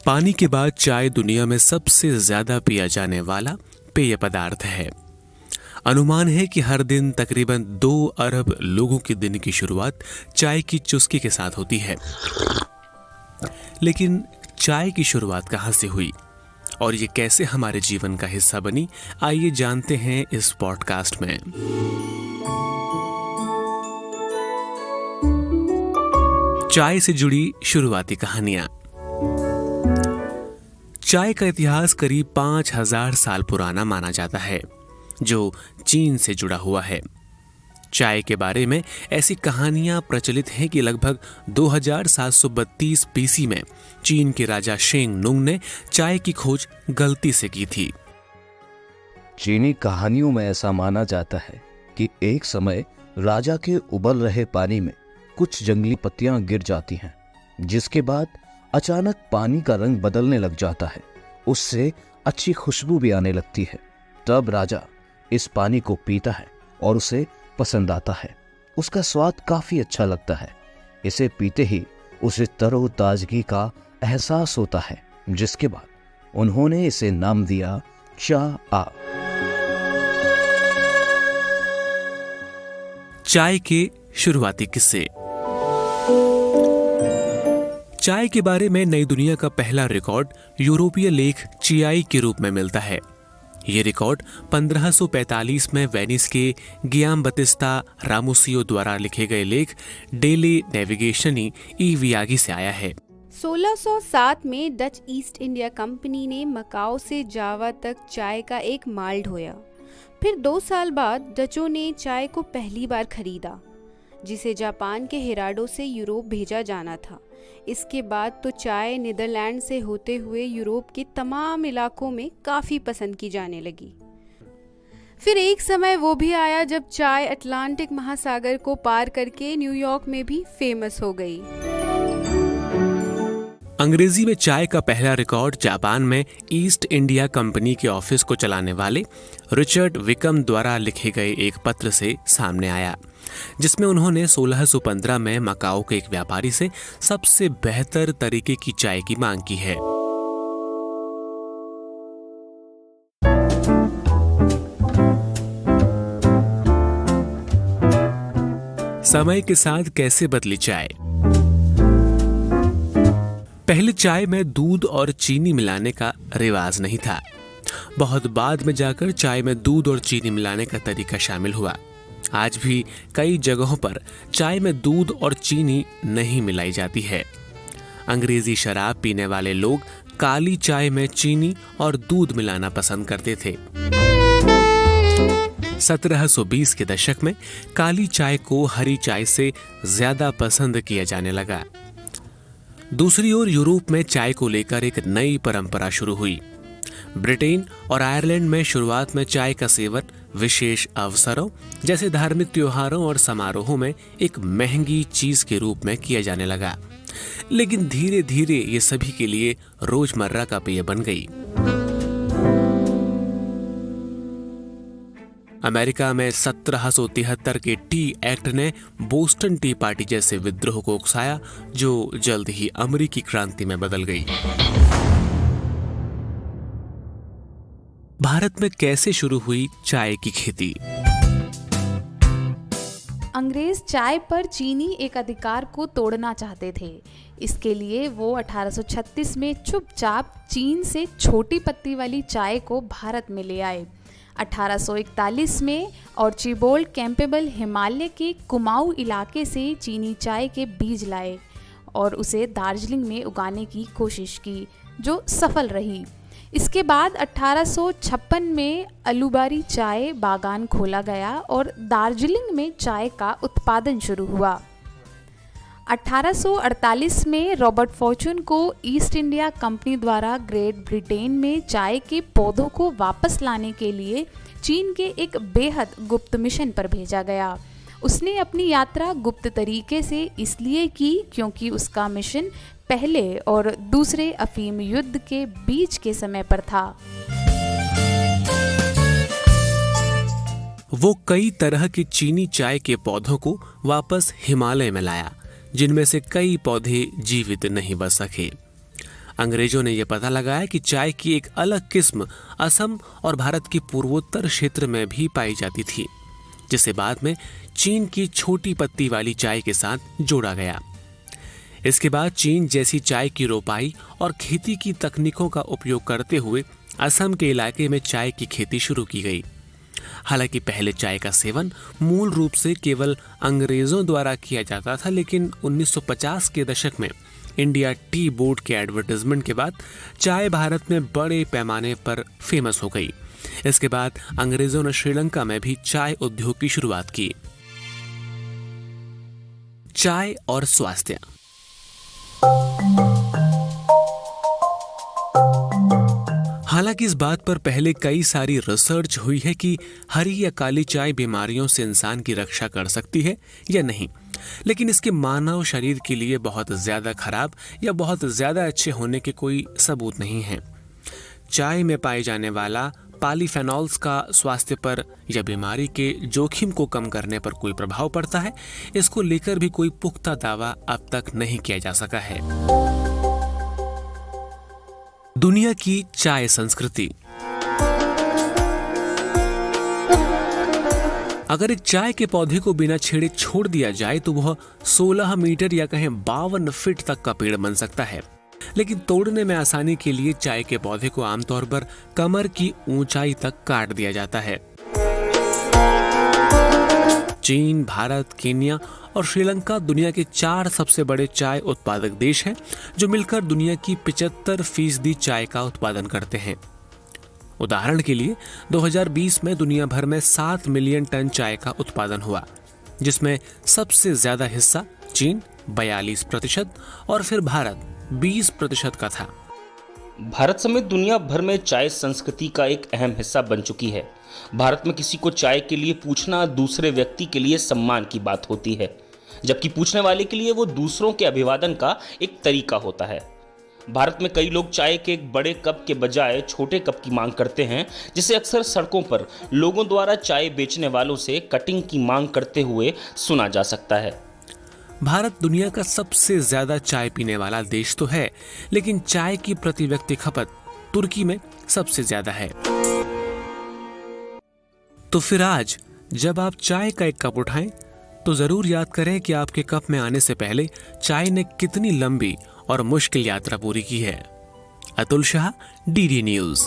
पानी के बाद चाय दुनिया में सबसे ज्यादा पिया जाने वाला पेय पदार्थ है। अनुमान है कि हर दिन तकरीबन 2 अरब लोगों के दिन की शुरुआत चाय की चुस्की के साथ होती है। लेकिन चाय की शुरुआत कहां से हुई और ये कैसे हमारे जीवन का हिस्सा बनी, आइए जानते हैं इस पॉडकास्ट में। चाय से जुड़ी शुरुआती कहानियां। चाय का इतिहास करीब 5000 साल पुराना माना जाता है, जो चीन से जुड़ा हुआ है। चाय के बारे में ऐसी कहानियां प्रचलित हैं कि लगभग 2732 बीसी में चीन के राजा शेंग नुंग ने चाय की खोज गलती से की थी। चीनी कहानियों में ऐसा माना जाता है कि एक समय राजा के उबल रहे पानी में कुछ जंगली पत्तियां गिर जाती हैं, जिसके बाद अचानक पानी का रंग बदलने लग जाता है। उससे अच्छी खुशबू भी आने लगती है। तब राजा इस पानी को पीता है और उसे पसंद आता है। उसका स्वाद काफी अच्छा लगता है। इसे पीते ही उसे तरोताजगी का एहसास होता है, जिसके बाद उन्होंने इसे नाम दिया चा। चाय के शुरुआती किस्से। चाय के बारे में नई दुनिया का पहला रिकॉर्ड यूरोपीय लेख चियाई के रूप में मिलता है। ये रिकॉर्ड 1545 में वेनिस के गियाम बतिस्ता रामोसियो द्वारा लिखे गए लेख डेले नेविगेशनी ई वियागी से आया है। 1607 में डच ईस्ट इंडिया कंपनी ने मकाओ से जावा तक चाय का एक माल ढोया। फिर 2 साल बाद डचों ने चाय को पहली बार खरीदा, जिसे जापान के हिराडो से यूरोप भेजा जाना था। इसके बाद तो चाय नीदरलैंड से होते हुए यूरोप के तमाम इलाकों में काफ़ी पसंद की जाने लगी। फिर एक समय वो भी आया जब चाय अटलांटिक महासागर को पार करके न्यूयॉर्क में भी फेमस हो गई। अंग्रेजी में चाय का पहला रिकॉर्ड जापान में ईस्ट इंडिया कंपनी के ऑफिस को चलाने वाले रिचर्ड विकम द्वारा लिखे गए एक पत्र से सामने आया, जिसमें उन्होंने 1615 में मकाओ के एक व्यापारी से सबसे बेहतर तरीके की चाय की मांग की है। समय के साथ कैसे बदली चाय। पहले चाय में दूध और चीनी मिलाने का रिवाज नहीं था। बहुत बाद में जाकर चाय में दूध और चीनी मिलाने का तरीका शामिल हुआ। आज भी कई जगहों पर चाय में दूध और चीनी नहीं मिलाई जाती है। अंग्रेजी शराब पीने वाले लोग काली चाय में चीनी और दूध मिलाना पसंद करते थे। 1720 के दशक में काली चाय को हरी चाय से ज्यादा पसंद किया जाने लगा। दूसरी ओर यूरोप में चाय को लेकर एक नई परंपरा शुरू हुई। ब्रिटेन और आयरलैंड में शुरुआत में चाय का सेवन विशेष अवसरों जैसे धार्मिक त्योहारों और समारोहों में एक महंगी चीज के रूप में किया जाने लगा, लेकिन धीरे धीरे ये सभी के लिए रोजमर्रा का पेय बन गई। अमेरिका में 1773 के टी एक्ट ने बोस्टन टी पार्टी जैसे विद्रोह को उकसाया, जो जल्द ही अमेरिकी क्रांति में बदल गई। भारत में कैसे शुरू हुई चाय की खेती। अंग्रेज चाय पर चीनी एक अधिकार को तोड़ना चाहते थे। इसके लिए वो 1836 में चुपचाप चीन से छोटी पत्ती वाली चाय को भारत में ले आए। 1841 में ऑर्चिबाल्ड कैंपबेल हिमालय के कुमाऊं इलाके से चीनी चाय के बीज लाए और उसे दार्जिलिंग में उगाने की कोशिश की, जो सफल रही। इसके बाद 1856 में अलुबारी चाय बागान खोला गया और दार्जिलिंग में चाय का उत्पादन शुरू हुआ। 1848 में रॉबर्ट फॉर्च्यून को ईस्ट इंडिया कंपनी द्वारा ग्रेट ब्रिटेन में चाय के पौधों को वापस लाने के लिए चीन के एक बेहद गुप्त मिशन पर भेजा गया। उसने अपनी यात्रा गुप्त तरीके से इसलिए की क्योंकि उसका मिशन पहले और दूसरे अफीम युद्ध के बीच के समय पर था। वो कई तरह की चीनी चाय के पौधों को वापस हिमालय में लाया, जिनमें से कई पौधे जीवित नहीं बच सके। अंग्रेजों ने यह पता लगाया कि चाय की एक अलग किस्म असम और भारत के पूर्वोत्तर क्षेत्र में भी पाई जाती थी, जिसे बाद में चीन की छोटी पत्ती वाली चाय के साथ जोड़ा गया। इसके बाद चीन जैसी चाय की रोपाई और खेती की तकनीकों का उपयोग करते हुए असम के इलाके में चाय की खेती शुरू की गई। हालांकि पहले चाय का सेवन मूल रूप से केवल अंग्रेजों द्वारा किया जाता था, लेकिन 1950 के दशक में इंडिया टी बोर्ड के एडवर्टाइजमेंट के बाद चाय भारत में बड़े पैमाने पर फेमस हो गई। इसके बाद अंग्रेजों ने श्रीलंका में भी चाय उद्योग की शुरुआत की। चाय और स्वास्थ्य। हालांकि इस बात पर पहले कई सारी रिसर्च हुई है कि हरी या काली चाय बीमारियों से इंसान की रक्षा कर सकती है या नहीं, लेकिन इसके मानव शरीर के लिए बहुत ज्यादा खराब या बहुत ज्यादा अच्छे होने के कोई सबूत नहीं है। चाय में पाए जाने वाला पॉलीफेनॉल्स का स्वास्थ्य पर या बीमारी के जोखिम को कम करने पर कोई प्रभाव पड़ता है, इसको लेकर भी कोई पुख्ता दावा अब तक नहीं किया जा सका है। दुनिया की चाय संस्कृति। अगर एक चाय के पौधे को बिना छेड़े छोड़ दिया जाए तो वह 16 मीटर या कहें 52 फीट तक का पेड़ बन सकता है, लेकिन तोड़ने में आसानी के लिए चाय के पौधे को आमतौर पर कमर की ऊंचाई तक काट दिया जाता है। चीन, भारत, केन्या और श्रीलंका दुनिया के 4 सबसे बड़े चाय उत्पादक देश हैं, जो मिलकर दुनिया की 75% चाय का उत्पादन करते हैं। उदाहरण के लिए 2020 में दुनिया भर में 7 मिलियन टन चाय का उत्पादन हुआ, जिसमें सबसे ज्यादा हिस्सा चीन 42% और फिर भारत 20% का था। भारत समेत दुनिया भर में चाय संस्कृति का एक अहम हिस्सा बन चुकी है। भारत में किसी को चाय के लिए पूछना दूसरे व्यक्ति के लिए सम्मान की बात होती है, जबकि पूछने वाले के लिए वो दूसरों के अभिवादन का एक तरीका होता है। भारत में कई लोग चाय के एक बड़े कप के बजाय छोटे कप की मांग करते हैं, जिसे अक्सर सड़कों पर लोगों द्वारा चाय बेचने वालों से कटिंग की मांग करते हुए सुना जा सकता है। भारत दुनिया का सबसे ज्यादा चाय पीने वाला देश तो है, लेकिन चाय की प्रति व्यक्ति खपत तुर्की में सबसे ज्यादा है। तो फिर आज जब आप चाय का एक कप उठाएं तो जरूर याद करें कि आपके कप में आने से पहले चाय ने कितनी लंबी और मुश्किल यात्रा पूरी की है। Atul Shah, DD news.